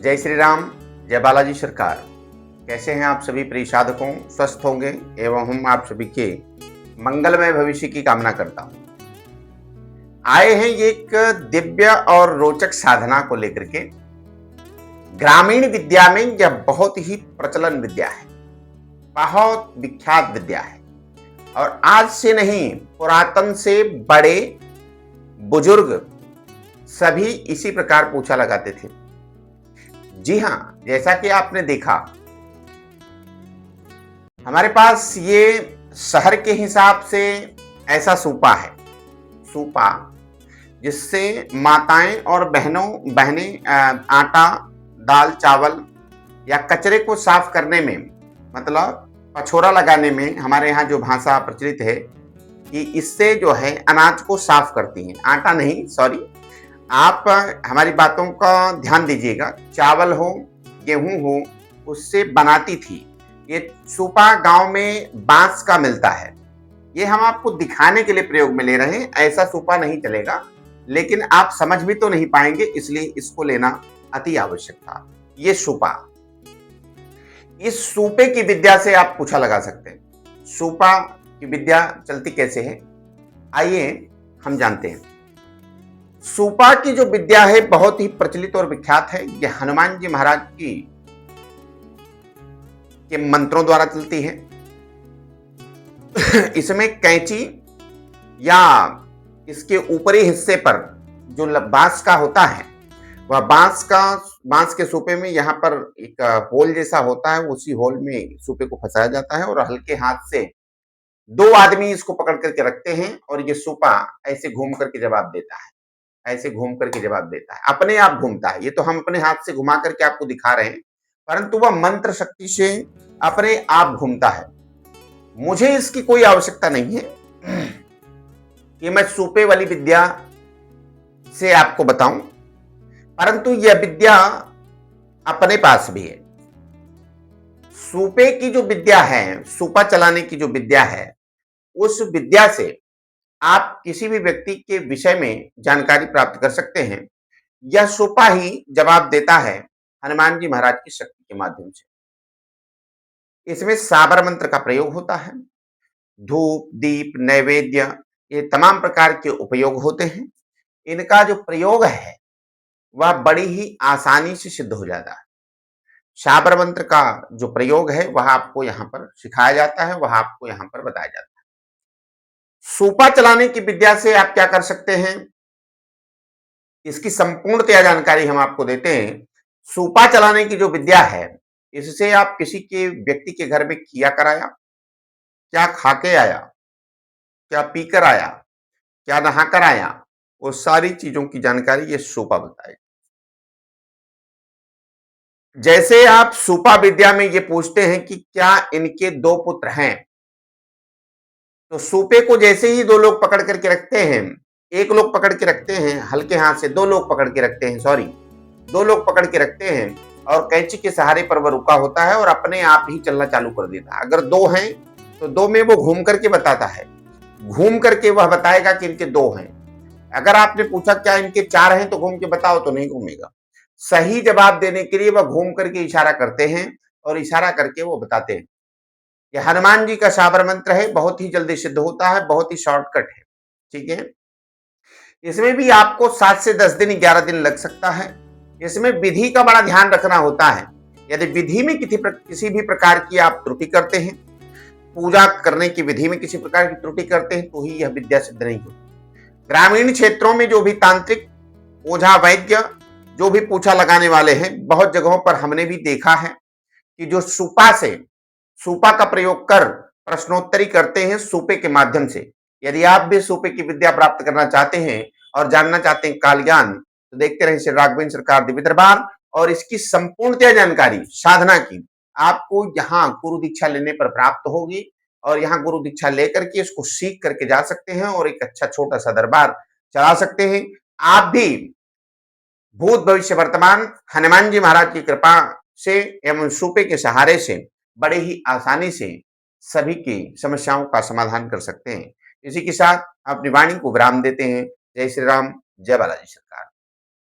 जय श्री राम, जय बालाजी सरकार। कैसे हैं आप सभी प्रिय साधकों? स्वस्थ होंगे एवं हम आप सभी के मंगलमय भविष्य की कामना करता हूं। आए हैं एक दिव्य और रोचक साधना को लेकर के। ग्रामीण विद्या में यह बहुत ही प्रचलन विद्या है, बहुत विख्यात विद्या है और आज से नहीं, पुरातन से बड़े बुजुर्ग सभी इसी प्रकार पूछा लगाते थे। जी हां, जैसा कि आपने देखा, हमारे पास ये शहर के हिसाब से ऐसा सूपा है, सूपा जिससे माताएं और बहनें आटा, दाल, चावल या कचरे को साफ करने में, मतलब पछोरा लगाने में, हमारे यहाँ जो भाषा प्रचलित है कि इससे जो है अनाज को साफ करती हैं। आटा नहीं, सॉरी, आप हमारी बातों का ध्यान दीजिएगा। चावल हो, गेहूं हो, उससे बनाती थी। ये सूपा गांव में बांस का मिलता है। ये हम आपको दिखाने के लिए प्रयोग में ले रहे हैं, ऐसा सूपा नहीं चलेगा, लेकिन आप समझ भी तो नहीं पाएंगे, इसलिए इसको लेना अति आवश्यक था। ये सूपा, इस सूपे की विद्या से आप पूछा लगा सकते हैं। सूपा की विद्या चलती कैसे है, आइए हम जानते हैं। सूपा की जो विद्या है बहुत ही प्रचलित और विख्यात है। यह हनुमान जी महाराज की के मंत्रों द्वारा चलती है। इसमें कैंची या इसके ऊपरी हिस्से पर जो बांस का होता है, वह बांस के सूपे में यहाँ पर एक होल जैसा होता है, उसी होल में सूपे को फंसाया जाता है और हल्के हाथ से दो आदमी इसको पकड़ करके रखते हैं और ये सूपा ऐसे घूम करके जवाब देता है, ऐसे घूम करके जवाब देता है, अपने आप घूमता है। ये तो हम अपने हाथ से घुमा करके आपको दिखा रहे हैं, परंतु वह मंत्र शक्ति से अपने आप घूमता है। मुझे इसकी कोई आवश्यकता नहीं है कि मैं सूपे वाली विद्या से आपको बताऊं, परंतु यह विद्या अपने पास भी है। सूपे की जो विद्या है, सूपा चलाने की जो विद्या है, उस विद्या से आप किसी भी व्यक्ति के विषय में जानकारी प्राप्त कर सकते हैं। यह सूपा ही जवाब देता है हनुमान जी महाराज की शक्ति के माध्यम से। इसमें साबर मंत्र का प्रयोग होता है। धूप, दीप, नैवेद्य, ये तमाम प्रकार के उपयोग होते हैं। इनका जो प्रयोग है वह बड़ी ही आसानी से सिद्ध हो जाता है। साबर मंत्र का जो प्रयोग है वह आपको यहाँ पर सिखाया जाता है, वह आपको यहाँ पर बताया जाता है। सूपा चलाने की विद्या से आप क्या कर सकते हैं, इसकी संपूर्णतया जानकारी हम आपको देते हैं। सूपा चलाने की जो विद्या है, इससे आप किसी के व्यक्ति के घर में किया कराया, क्या खा के आया, क्या पीकर आया, क्या नहाकर आया, वो सारी चीजों की जानकारी ये सूपा बताएगा। जैसे आप सूपा विद्या में ये पूछते हैं कि क्या इनके दो पुत्र हैं, तो सूपे को जैसे ही दो लोग पकड़ करके रखते हैं, एक लोग पकड़ के रखते हैं हल्के हाथ से, दो लोग पकड़ के रखते हैं, सॉरी, दो लोग पकड़ के रखते हैं और कैंची के सहारे पर वह रुका होता है और अपने आप ही चलना चालू कर देता है। अगर दो हैं तो दो में वो घूम करके बताता है, घूम करके वह बताएगा कि इनके दो हैं। अगर आपने पूछा क्या इनके चार हैं तो घूम के बताओ, तो नहीं घूमेगा। सही जवाब देने के लिए वह घूम करके इशारा करते हैं और इशारा करके वो बताते हैं। यह हनुमान जी का साबर मंत्र है, बहुत ही जल्दी सिद्ध होता है, बहुत ही शॉर्टकट है, ठीक है। इसमें भी आपको 7 से 10 दिन, 11 दिन लग सकता है। इसमें विधि का बड़ा ध्यान रखना होता है। यदि विधि में किसी भी प्रकार की आप त्रुटि करते हैं, पूजा करने की विधि में किसी प्रकार की त्रुटि करते हैं, तो ही यह विद्या सिद्ध नहीं होती। ग्रामीण क्षेत्रों में जो भी तांत्रिक, ओझा, वैद्य, जो भी पूछा लगाने वाले हैं, बहुत जगहों पर हमने भी देखा है कि जो सूपा का प्रयोग कर प्रश्नोत्तरी करते हैं सूपे के माध्यम से। यदि आप भी सूपे की विद्या प्राप्त करना चाहते हैं और जानना चाहते हैं काल ज्ञान, तो देखते रहिए श्री राघवेंद्र सरकार दिव्य दरबार। और इसकी संपूर्णतया जानकारी साधना की आपको यहाँ गुरु दीक्षा लेने पर प्राप्त होगी और यहाँ गुरु दीक्षा लेकर के इसको सीख करके जा सकते हैं और एक अच्छा छोटा सा दरबार चला सकते हैं। आप भी भूत भविष्य वर्तमान हनुमान जी महाराज की कृपा से एवं सूपे के सहारे से बड़े ही आसानी से सभी की समस्याओं का समाधान कर सकते हैं। इसी के साथ अपनी वाणी को विराम देते हैं। जय श्री राम, जय बालाजी सरकार।